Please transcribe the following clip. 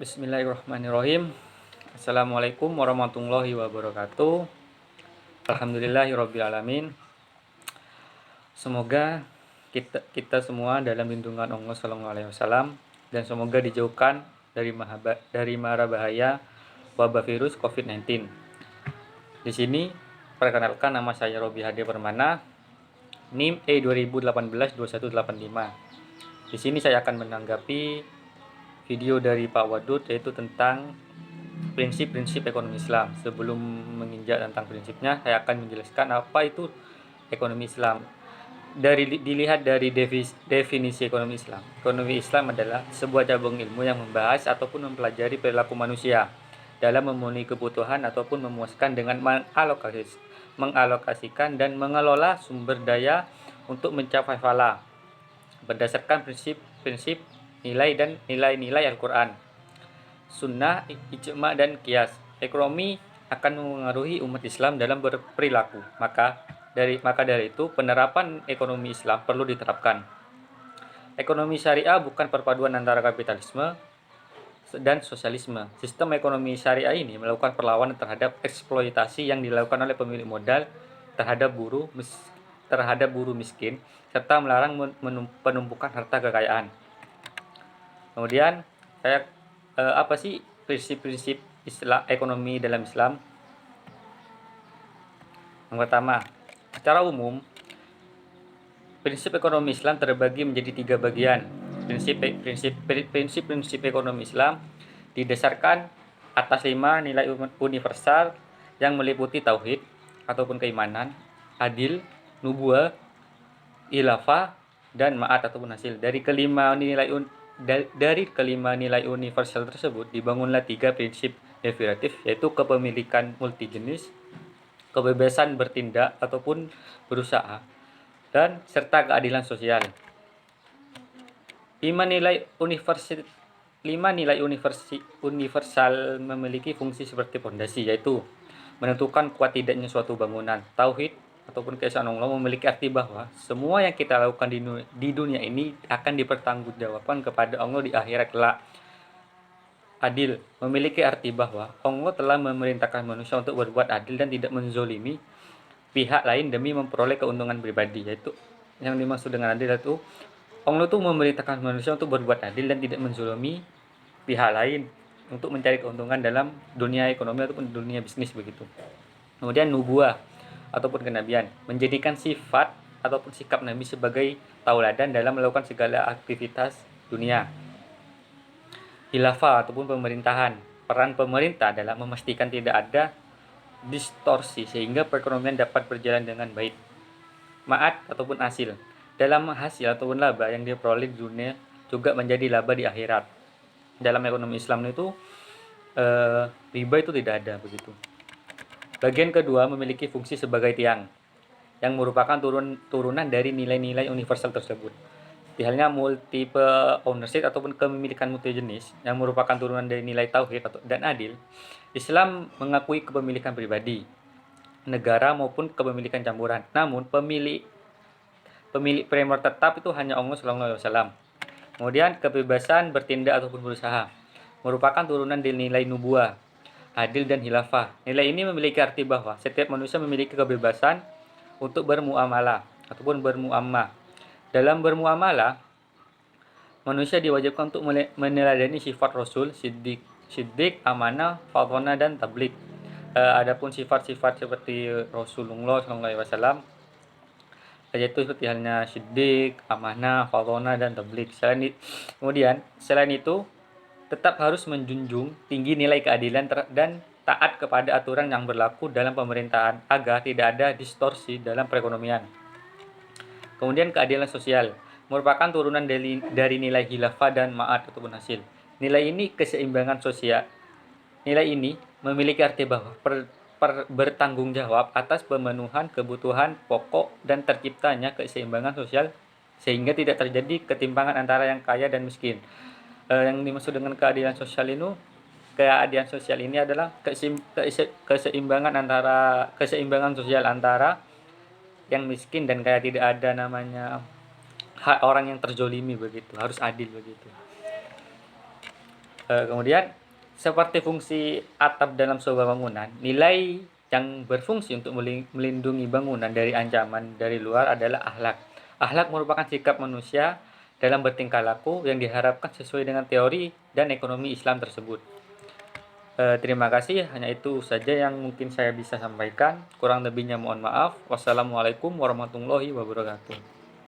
Bismillahirrahmanirrahim. Assalamualaikum warahmatullahi wabarakatuh. Alhamdulillahirabbil alamin. Semoga kita semua dalam lindungan Allah Sallallahu Alaihi Wasallam dan semoga dijauhkan dari mara bahaya wabah virus COVID-19. Di sini perkenalkan, nama saya Robi Hadi Permana, NIM E20182185. Di sini saya akan menanggapi video dari Pak Wadud, yaitu tentang prinsip-prinsip ekonomi Islam. Sebelum menginjak tentang prinsipnya, saya akan menjelaskan apa itu ekonomi Islam. Dilihat dari definisi ekonomi Islam. Ekonomi Islam adalah sebuah cabang ilmu yang membahas ataupun mempelajari perilaku manusia dalam memenuhi kebutuhan ataupun memuaskan dengan mengalokasikan dan mengelola sumber daya untuk mencapai falah berdasarkan prinsip-prinsip nilai dan nilai-nilai Al-Quran, sunnah, ijma, dan qiyas. Ekonomi akan mengaruhi umat Islam dalam berperilaku. Maka dari itu penerapan ekonomi Islam perlu diterapkan. Ekonomi syariah bukan perpaduan antara kapitalisme dan sosialisme. Sistem ekonomi syariah ini melakukan perlawanan terhadap eksploitasi yang dilakukan oleh pemilik modal terhadap buruh miskin, serta melarang penumpukan harta kekayaan. Kemudian apa sih prinsip-prinsip ekonomi dalam Islam? Yang pertama, secara umum prinsip ekonomi Islam terbagi menjadi 3 bagian. Prinsip ekonomi Islam didasarkan atas 5 nilai universal yang meliputi tauhid ataupun keimanan, adil, nubuah, khilafah, dan ma'at ataupun hasil. Dari kelima nilai universal tersebut dibangunlah 3 prinsip derivatif, yaitu kepemilikan multijenis, kebebasan bertindak ataupun berusaha, dan serta keadilan sosial. 5 nilai universal memiliki fungsi seperti fondasi, yaitu menentukan kuat tidaknya suatu bangunan. Tauhid ataupun keesaan Allah memiliki arti bahwa semua yang kita lakukan di dunia ini akan dipertanggungjawabkan kepada Allah di akhirat kelak. Adil memiliki arti bahwa Allah telah memerintahkan manusia untuk berbuat adil dan tidak menzolimi pihak lain demi memperoleh keuntungan pribadi. Yaitu yang dimaksud dengan adil itu Allah itu memerintahkan manusia untuk berbuat adil dan tidak menzolimi pihak lain untuk mencari keuntungan dalam dunia ekonomi ataupun dunia bisnis begitu. Kemudian nubuah ataupun kenabian menjadikan sifat ataupun sikap Nabi sebagai tauladan dalam melakukan segala aktivitas dunia. Khilafah ataupun pemerintahan, peran pemerintah dalam memastikan tidak ada distorsi sehingga perekonomian dapat berjalan dengan baik. Ma'at ataupun hasil, dalam hasil ataupun laba yang diperoleh di dunia juga menjadi laba di akhirat. Dalam ekonomi Islam itu riba itu tidak ada begitu. Bagian kedua memiliki fungsi sebagai tiang yang merupakan turunan dari nilai-nilai universal tersebut. Di halnya multiple ownership ataupun kepemilikan multijenis yang merupakan turunan dari nilai tauhid dan adil, Islam mengakui kepemilikan pribadi, negara maupun kepemilikan campuran. Namun pemilik primer tetap itu hanya Allah Sallallahu Alaihi Wasallam. Kemudian kebebasan bertindak ataupun berusaha merupakan turunan dari nilai nubuah, adil, dan khilafah. Nilai ini memiliki arti bahwa setiap manusia memiliki kebebasan untuk bermuamalah ataupun bermuamah. Dalam bermuamalah, manusia diwajibkan untuk meneladani sifat Rasul, siddiq, amanah, fadhona, dan tabligh. Adapun sifat-sifat seperti Rasulullah SAW, yaitu seperti halnya siddiq, amanah, fadhona, dan tabligh. Selain itu, tetap harus menjunjung tinggi nilai keadilan dan taat kepada aturan yang berlaku dalam pemerintahan agar tidak ada distorsi dalam perekonomian. Kemudian keadilan sosial merupakan turunan dari nilai khilafah dan ma'at ataupun hasil. Nilai ini keseimbangan sosial. Nilai ini memiliki arti bahwa bertanggung jawab atas pemenuhan kebutuhan pokok dan terciptanya keseimbangan sosial sehingga tidak terjadi ketimpangan antara yang kaya dan miskin. Yang dimaksud dengan keadilan sosial ini adalah keseimbangan sosial antara yang miskin dan kaya, tidak ada namanya hak orang yang terzolimi begitu, harus adil begitu. Kemudian seperti fungsi atap dalam sebuah bangunan, nilai yang berfungsi untuk melindungi bangunan dari ancaman dari luar adalah akhlak. Akhlak merupakan sikap manusia dalam bertingkah laku yang diharapkan sesuai dengan teori dan ekonomi Islam tersebut. Terima kasih, hanya itu saja yang mungkin saya bisa sampaikan. Kurang lebihnya mohon maaf. Wassalamualaikum warahmatullahi wabarakatuh.